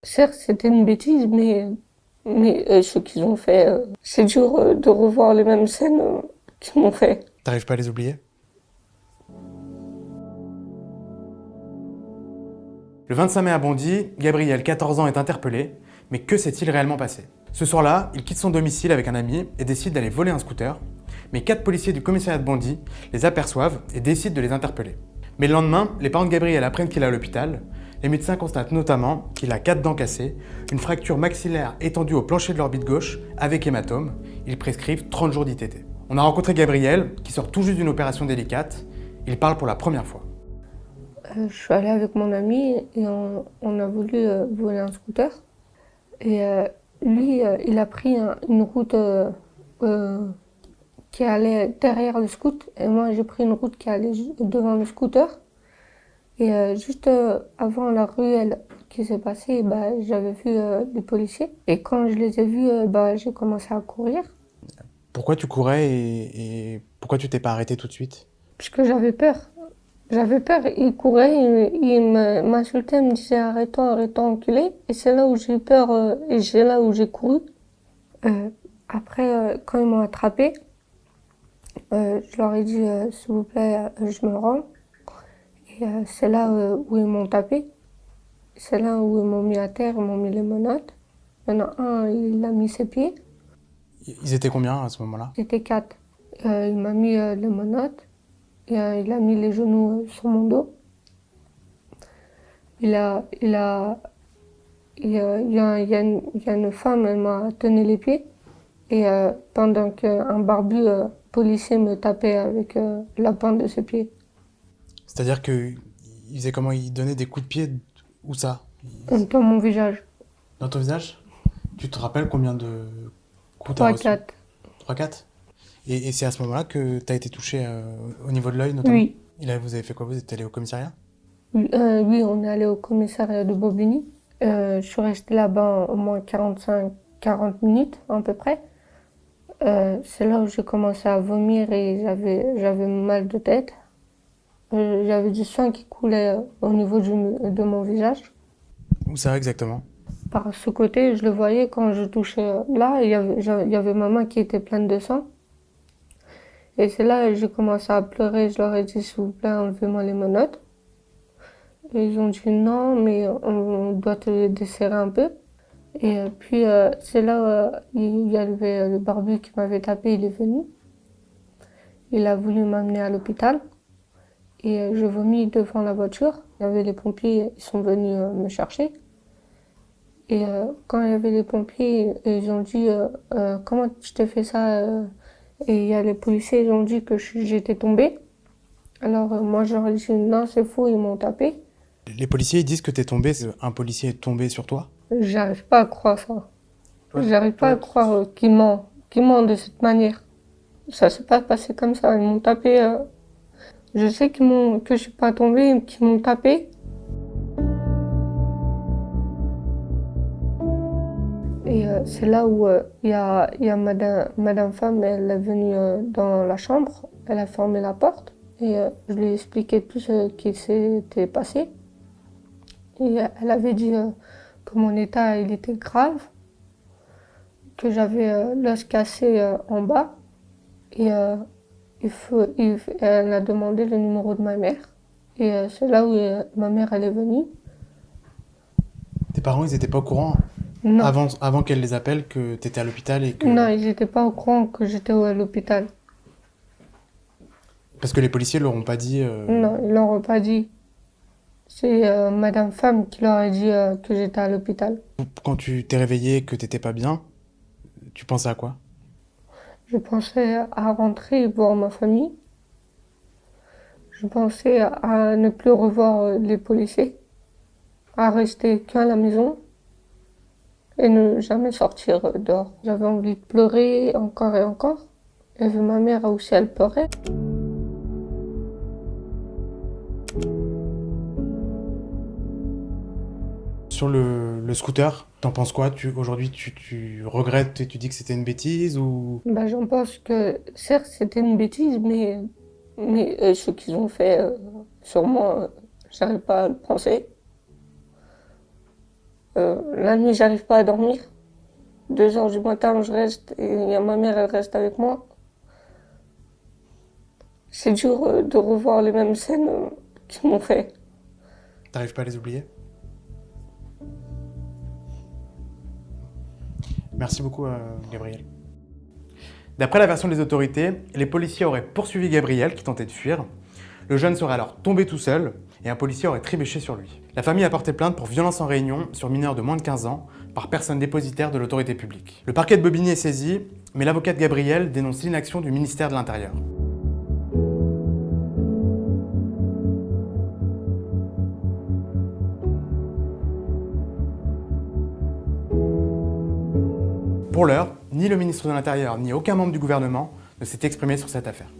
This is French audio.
Certes, c'était une bêtise, mais ce qu'ils ont fait, c'est dur de revoir les mêmes scènes qu'ils m'ont fait. T'arrives pas à les oublier? Le 25 mai à Bondy, Gabriel, 14 ans, est interpellé, mais que s'est-il réellement passé? Ce soir-là, il quitte son domicile avec un ami et décide d'aller voler un scooter, mais 4 policiers du commissariat de Bondy les aperçoivent et décident de les interpeller. Mais le lendemain, les parents de Gabriel apprennent qu'il est à l'hôpital. Les médecins constatent notamment qu'il a 4 dents cassées, une fracture maxillaire étendue au plancher de l'orbite gauche avec hématome. Ils prescrivent 30 jours d'ITT. On a rencontré Gabriel, qui sort tout juste d'une opération délicate. Il parle pour la première fois. Je suis allée avec mon ami et on a voulu voler un scooter. Et lui, il a pris une route euh, qui allait derrière le scoot. Et moi, j'ai pris une route qui allait devant le scooter. Et juste avant la ruelle qui s'est passée, bah, j'avais vu des policiers. Et quand je les ai vus, bah, j'ai commencé à courir. Pourquoi tu courais et pourquoi tu t'es pas arrêté tout de suite? Puisque j'avais peur. J'avais peur. Il courait, m'insultait, il me disait arrête-toi, arrête-toi, enculé. Et c'est là où j'ai eu peur et c'est là où j'ai couru. Euh, Après, quand ils m'ont attrapé, je leur ai dit s'il vous plaît, je me rends. Et c'est là où ils m'ont tapé. C'est là où ils m'ont mis à terre, ils m'ont mis les menottes. Il y en a un, il a mis ses pieds. Ils étaient combien à ce moment-là? J'étais quatre. Il m'a mis les menottes. Et, il a mis les genoux sur mon dos. Il a, il a, il y a une femme, elle m'a tenu les pieds. Et pendant qu'un barbu policier me tapait avec la pointe de ses pieds. C'est-à-dire que ils faisaient comment? Ils donnaient des coups de pied? Où ça? Dans mon visage. Dans ton visage? Tu te rappelles combien de coups t'as Trois, reçu? quatre. 3, 4. Et c'est à ce moment-là que t'as été touché au niveau de l'œil notamment? Oui. Vous avez fait quoi? Vous êtes allé au commissariat? Oui, on est allé au commissariat de Bobigny. Je suis restée là-bas au moins 45-40 minutes à peu près. C'est là où j'ai commencé à vomir et j'avais mal de tête. J'avais du sang qui coulait au niveau de mon visage. Où ça exactement? Par ce côté, je le voyais quand je touchais là, il y avait ma main qui était pleine de sang. Et c'est là que j'ai commencé à pleurer. Je leur ai dit, s'il vous plaît, enlevez-moi les menottes. Et ils ont dit non, mais on doit te les desserrer un peu. Et puis, c'est là il y avait le barbu qui m'avait tapé, il est venu. Il a voulu m'amener à l'hôpital. Et je vomis devant la voiture. Il y avait les pompiers, ils sont venus me chercher. Et quand il y avait les pompiers, ils ont dit comment tu t'es fait ça Et il y a les policiers, ils ont dit que j'étais tombée. Alors moi, je leur ai dit non, c'est faux, ils m'ont tapé. Les policiers ils disent que t'es tombé, un policier est tombé sur toi? J'arrive pas à croire ça. Toi, J'arrive pas à toi, croire qu'ils mentent de cette manière. Ça s'est pas passé comme ça. Ils m'ont tapé. Je sais que je suis pas tombée, qu'ils m'ont tapé. Et c'est là où il y a Madame Femme, elle est venue dans la chambre, elle a fermé la porte et je lui ai expliqué tout ce qui s'était passé. Et elle avait dit que mon état il était grave, que j'avais l'os cassé en bas et elle a demandé le numéro de ma mère. Et c'est là où ma mère elle est venue. tes parents ils étaient pas au courant Non, avant qu'elle les appelle que t'étais à l'hôpital et non, que... ils n'étaient pas au courant que j'étais à l'hôpital. Parce que les policiers leur ont pas dit... Non, ils l'ont pas dit. C'est Madame Femme qui leur a dit que j'étais à l'hôpital. Quand tu t'es réveillé, que t'étais pas bien, tu pensais à quoi? Je pensais à rentrer et voir ma famille. Je pensais à ne plus revoir les policiers, à rester qu'à la maison et ne jamais sortir dehors. J'avais envie de pleurer encore et encore. Et ma mère aussi, elle pleurait. Sur le scooter, t'en penses quoi? Aujourd'hui, tu regrettes et tu dis que c'était une bêtise ou... Ben, j'en pense que certes c'était une bêtise, mais ce qu'ils ont fait sur moi, j'arrive pas à le penser. La nuit, j'arrive pas à dormir. 2 heures du matin, je reste et il y a ma mère, elle reste avec moi. C'est dur de revoir les mêmes scènes qu'ils m'ont fait. T'arrives pas à les oublier? Merci beaucoup, Gabriel. D'après la version des autorités, les policiers auraient poursuivi Gabriel qui tentait de fuir. Le jeune serait alors tombé tout seul et un policier aurait trébuché sur lui. La famille a porté plainte pour violence en réunion sur mineurs de moins de 15 ans par personne dépositaire de l'autorité publique. Le parquet de Bobigny est saisi, mais l'avocat de Gabriel dénonce l'inaction du ministère de l'Intérieur. Pour l'heure, ni le ministre de l'Intérieur ni aucun membre du gouvernement ne s'est exprimé sur cette affaire.